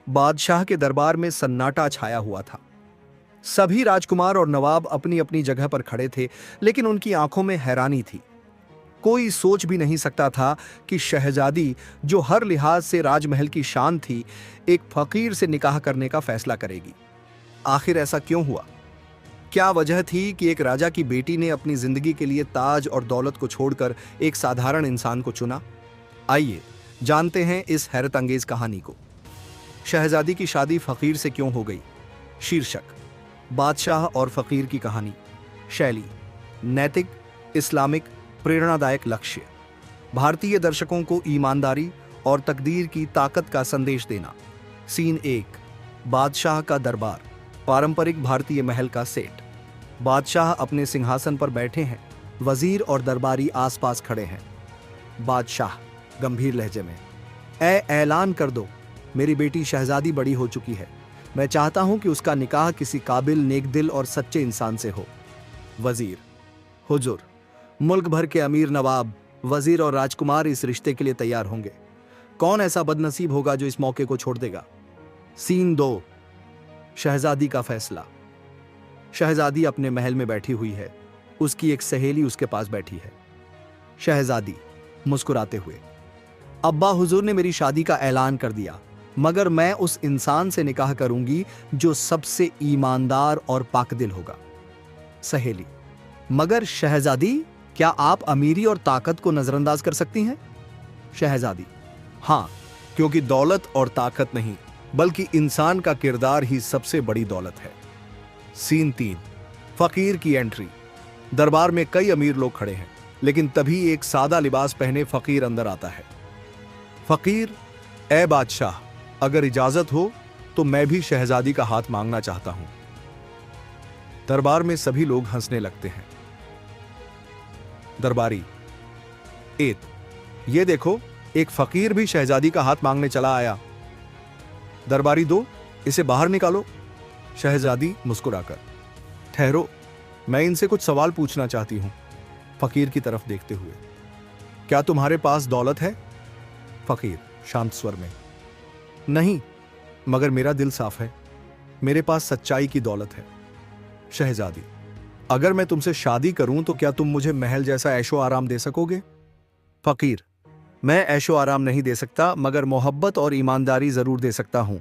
बादशाह के दरबार में सन्नाटा छाया हुआ था। सभी राजकुमार और नवाब अपनी अपनी जगह पर खड़े थे, लेकिन उनकी आंखों में हैरानी थी। कोई सोच भी नहीं सकता था कि शहजादी, जो हर लिहाज से राजमहल की शान थी, एक फकीर से निकाह करने का फैसला करेगी। आखिर ऐसा क्यों हुआ? क्या वजह थी कि एक राजा की बेटी ने अपनी जिंदगी के लिए ताज और दौलत को छोड़कर एक साधारण इंसान को चुना? आइए जानते हैं इस हैरत अंगेज कहानी को। शहजादी की शादी फकीर से क्यों हो गई? शीर्षक: बादशाह और फकीर की कहानी। शैली: नैतिक, इस्लामिक, प्रेरणादायक लक्ष्य: भारतीय दर्शकों को ईमानदारी और तकदीर की ताकत का संदेश देना। सीन 1: बादशाह का दरबार। पारंपरिक भारतीय महल का सेट। बादशाह अपने सिंहासन पर बैठे हैं, वजीर और दरबारी आसपास खड़े हैं। बादशाह गंभीर लहजे में: ऐलान कर दो, मेरी बेटी शहजादी बड़ी हो चुकी है। मैं चाहता हूं कि उसका निकाह किसी काबिल, नेकदिल और सच्चे इंसान से हो। वजीर: हुजूर, मुल्क भर के अमीर, नवाब, वजीर और राजकुमार इस रिश्ते के लिए तैयार होंगे। कौन ऐसा बदनसीब होगा जो इस मौके को छोड़ देगा? सीन 2: शहजादी का फैसला। शहजादी अपने महल में बैठी हुई है। उसकी एक सहेली उसके पास बैठी है। शहजादी मुस्कुराते हुए: अब्बा हुजूर ने मेरी शादी का ऐलान कर दिया, मगर मैं उस इंसान से निकाह करूंगी जो सबसे ईमानदार और पाकदिल होगा। सहेली: मगर शहजादी, क्या आप अमीरी और ताकत को नजरअंदाज कर सकती हैं? शहजादी: हां, क्योंकि दौलत और ताकत नहीं, बल्कि इंसान का किरदार ही सबसे बड़ी दौलत है। सीन 3: फकीर की एंट्री। दरबार में कई अमीर लोग खड़े हैं, लेकिन तभी एक सादा लिबास पहने फकीर अंदर आता है। फकीर: ए बादशाह, अगर इजाजत हो तो मैं भी शहजादी का हाथ मांगना चाहता हूं। दरबार में सभी लोग हंसने लगते हैं। दरबारी: एत, ये देखो, एक फकीर भी शहजादी का हाथ मांगने चला आया। दरबारी 2: इसे बाहर निकालो। शहजादी मुस्कुराकर: ठहरो, मैं इनसे कुछ सवाल पूछना चाहती हूं। फकीर की तरफ देखते हुए: क्या तुम्हारे पास दौलत है? फकीर शांत स्वर में: नहीं, मगर मेरा दिल साफ है। मेरे पास सच्चाई की दौलत है। शहजादी: अगर मैं तुमसे शादी करूं तो क्या तुम मुझे महल जैसा ऐशो आराम दे सकोगे? फकीर: मैं ऐशो आराम नहीं दे सकता, मगर मोहब्बत और ईमानदारी जरूर दे सकता हूं।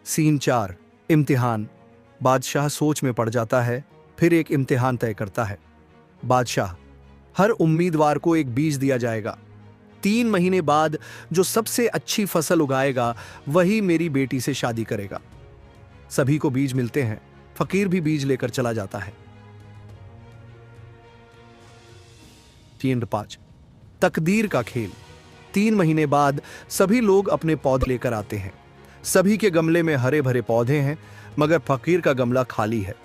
सीन 4: इम्तिहान। बादशाह सोच में पड़ जाता है, फिर एक इम्तिहान तय करता है। बादशाह: हर उम्मीदवार को एक बीज दिया जाएगा। 3 महीने बाद जो सबसे अच्छी फसल उगाएगा वही मेरी बेटी से शादी करेगा। सभी को बीज मिलते हैं। फकीर भी बीज लेकर चला जाता है। सीन 5: तकदीर का खेल। 3 महीने बाद सभी लोग अपने पौधे लेकर आते हैं। सभी के गमले में हरे भरे पौधे हैं, मगर फकीर का गमला खाली है।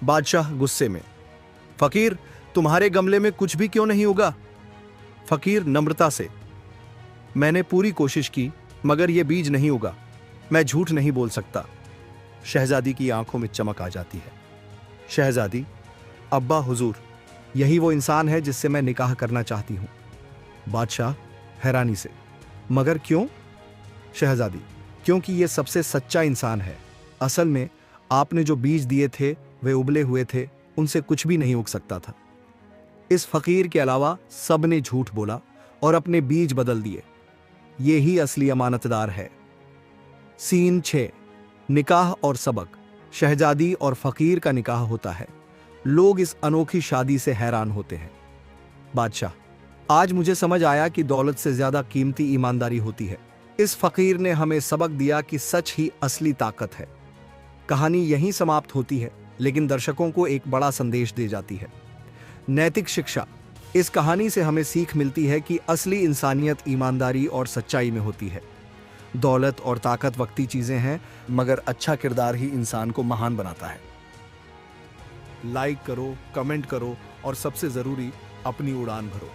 बादशाह गुस्से में: फकीर, तुम्हारे गमले में कुछ भी क्यों नहीं उगा? फकीर नम्रता से: मैंने पूरी कोशिश की, मगर यह बीज नहीं उगा। मैं झूठ नहीं बोल सकता। शहजादी की आंखों में चमक आ जाती है। शहजादी: अब्बा हुजूर, यही वो इंसान है जिससे मैं निकाह करना चाहती हूं। बादशाह हैरानी से: मगर क्यों? शहजादी: क्योंकि यह सबसे सच्चा इंसान है। असल में आपने जो बीज दिए थे वे उबले हुए थे, उनसे कुछ भी नहीं उग सकता था। इस फकीर के अलावा सबने झूठ बोला और अपने बीज बदल दिए। ये ही असली अमानतदार है। सीन 6: निकाह और सबक। शहजादी और फकीर का निकाह होता है। लोग इस अनोखी शादी से हैरान होते हैं। बादशाह: आज मुझे समझ आया कि दौलत से ज्यादा कीमती ईमानदारी होती है। इस फकीर ने हमें सबक दिया कि सच ही असली ताकत है। कहानी यहीं समाप्त होती है, लेकिन दर्शकों को एक बड़ा संदेश दे जाती है। नैतिक शिक्षा। इस कहानी से हमें सीख मिलती है कि असली इंसानियत ईमानदारी और सच्चाई में होती है। दौलत और ताकत वक्ती चीजें हैं, मगर अच्छा किरदार ही इंसान को महान बनाता है। लाइक करो, कमेंट करो और सबसे जरूरी, अपनी उड़ान भरो।